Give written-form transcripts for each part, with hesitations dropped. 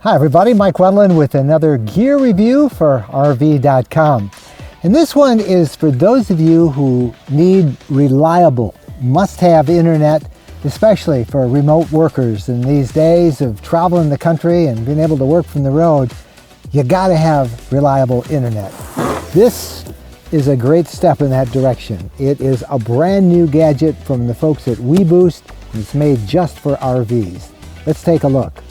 Hi everybody, Mike Wendland with another gear review for RV.com. And this one is for those of you who need reliable, must-have internet, especially for remote workers. In these days of traveling the country and being able to work from the road, you gotta have reliable internet. This is a great step in that direction. It is a brand new gadget from the folks at weBoost, and it's made just for RVs. Let's take a look.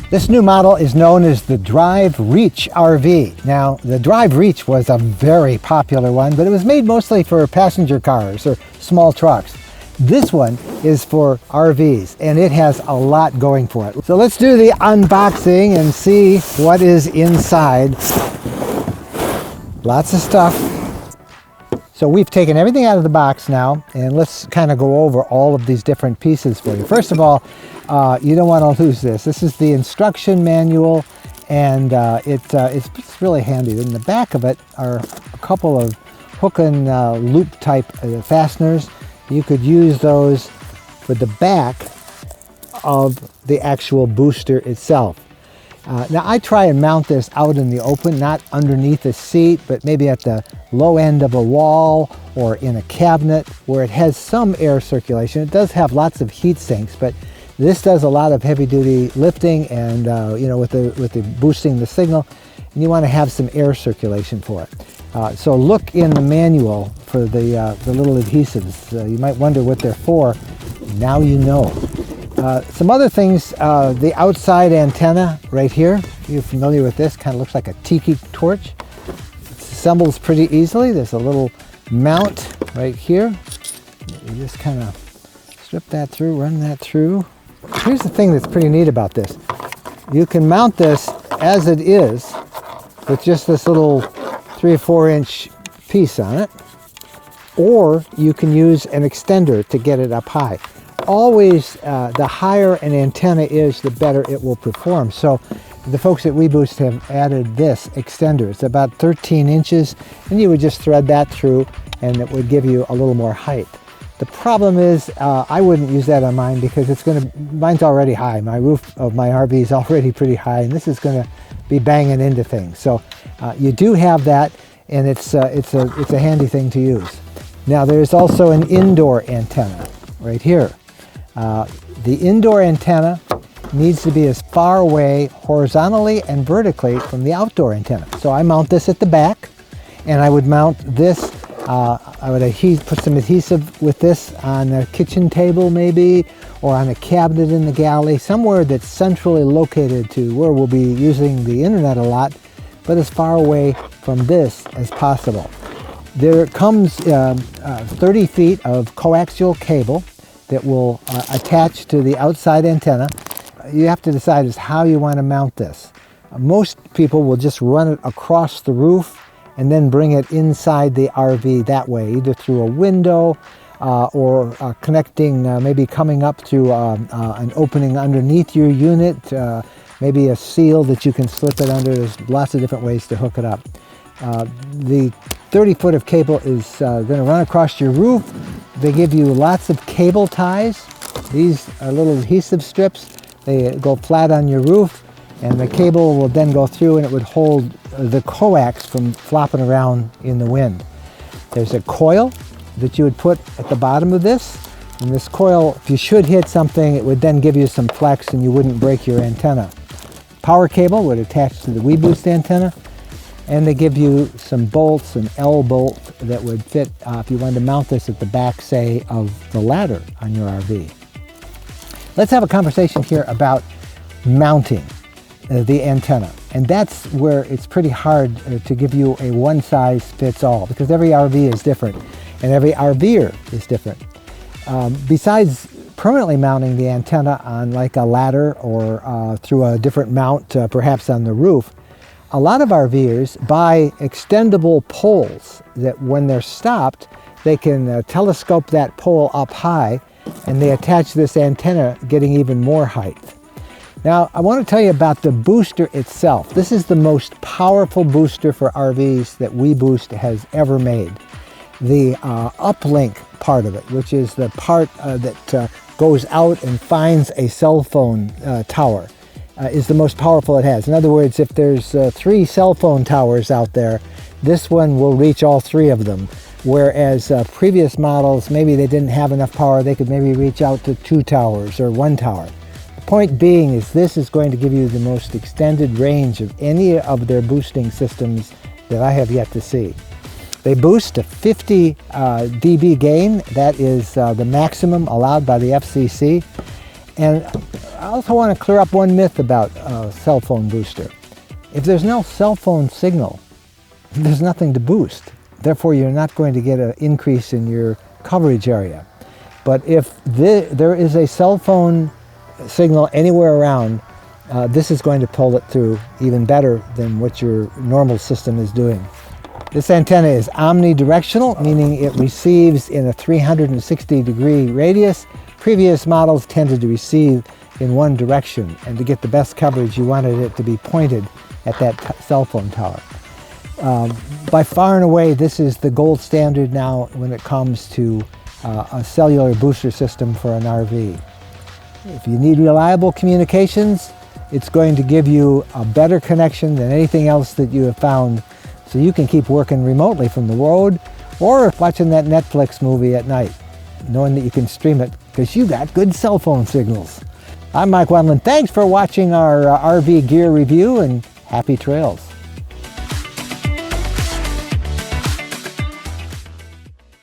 This new model is known as the Drive Reach RV. Now, the Drive Reach was a very popular one, but it was made mostly for passenger cars or small trucks. This one is for RVs, and it has a lot going for it. So let's do the unboxing and see what is inside. Lots of stuff. So we've taken everything out of the box now, and let's kind of go over all of these different pieces for you. First of all, you don't want to lose this. This is the instruction manual, and it's really handy. In the back of it are a couple of hook and loop type fasteners. You could use those for the back of the actual booster itself. Now I try and mount this out in the open, not underneath a seat, but maybe at the low end of a wall or in a cabinet where it has some air circulation. It does have lots of heat sinks, but this does a lot of heavy-duty lifting and with the boosting the signal, and you want to have some air circulation for it. So look in the manual for the little adhesives. You might wonder what they're for. Now you know. Some other things, the outside antenna right here. You're familiar with this, kind of looks like a tiki torch. It assembles pretty easily. There's a little mount right here. You just kind of strip that through, run that through. Here's the thing that's pretty neat about this. You can mount this as it is with just this little 3 or 4 inch piece on it, or you can use an extender to get it up high. Always, the higher an antenna is, the better it will perform. So the folks at weBoost have added this extender. It's about 13 inches, and you would just thread that through, and it would give you a little more height. The problem is, I wouldn't use that on mine because mine's already high. My roof of my RV is already pretty high, and this is going to be banging into things. So you do have that, and it's a handy thing to use. Now there's also an indoor antenna right here. The indoor antenna needs to be as far away horizontally and vertically from the outdoor antenna. So I mount this at the back, and I would mount this, I would put some adhesive with this on a kitchen table maybe, or on a cabinet in the galley, somewhere that's centrally located to where we'll be using the internet a lot, but as far away from this as possible. There comes 30 feet of coaxial cable that will attach to the outside antenna. You have to decide is how you want to mount this. Most people will just run it across the roof and then bring it inside the RV that way, either through a window or connecting, maybe coming up through an opening underneath your unit, maybe a seal that you can slip it under. There's lots of different ways to hook it up. The 30 foot of cable is going to run across your roof. They give you lots of cable ties. These are little adhesive strips. They go flat on your roof, and the cable will then go through, and it would hold the coax from flopping around in the wind. There's a coil that you would put at the bottom of this, and this coil, if you should hit something, it would then give you some flex and you wouldn't break your antenna. Power cable would attach to the weBoost antenna, and they give you some bolts, an L bolt that would fit if you wanted to mount this at the back, say, of the ladder on your RV. Let's have a conversation here about mounting the antenna. And that's where it's pretty hard to give you a one-size-fits-all, because every RV is different and every RVer is different. Besides permanently mounting the antenna on like a ladder or through a different mount, perhaps on the roof, a lot of RVers buy extendable poles that when they're stopped, they can telescope that pole up high, and they attach this antenna, getting even more height. Now, I want to tell you about the booster itself. This is the most powerful booster for RVs that weBoost has ever made. The uplink part of it, which is the part that goes out and finds a cell phone tower is the most powerful it has. In other words, if there's 3 cell phone towers out there, this one will reach all 3 of them. Whereas previous models, maybe they didn't have enough power, they could maybe reach out to 2 towers or 1 tower. The point being is this is going to give you the most extended range of any of their boosting systems that I have yet to see. They boost to 50 dB gain. That is the maximum allowed by the FCC. And I also want to clear up one myth about cell phone booster. If there's no cell phone signal, there's nothing to boost. Therefore, you're not going to get an increase in your coverage area. But if there is a cell phone signal anywhere around, this is going to pull it through even better than what your normal system is doing. This antenna is omnidirectional, meaning it receives in a 360-degree radius. Previous models tended to receive in one direction, and to get the best coverage, you wanted it to be pointed at that cell phone tower. By far and away, this is the gold standard now when it comes to a cellular booster system for an RV. If you need reliable communications, it's going to give you a better connection than anything else that you have found, so you can keep working remotely from the road or watching that Netflix movie at night, knowing that you can stream it because you got good cell phone signals. I'm Mike Wendland. Thanks for watching our RV gear review, and happy trails.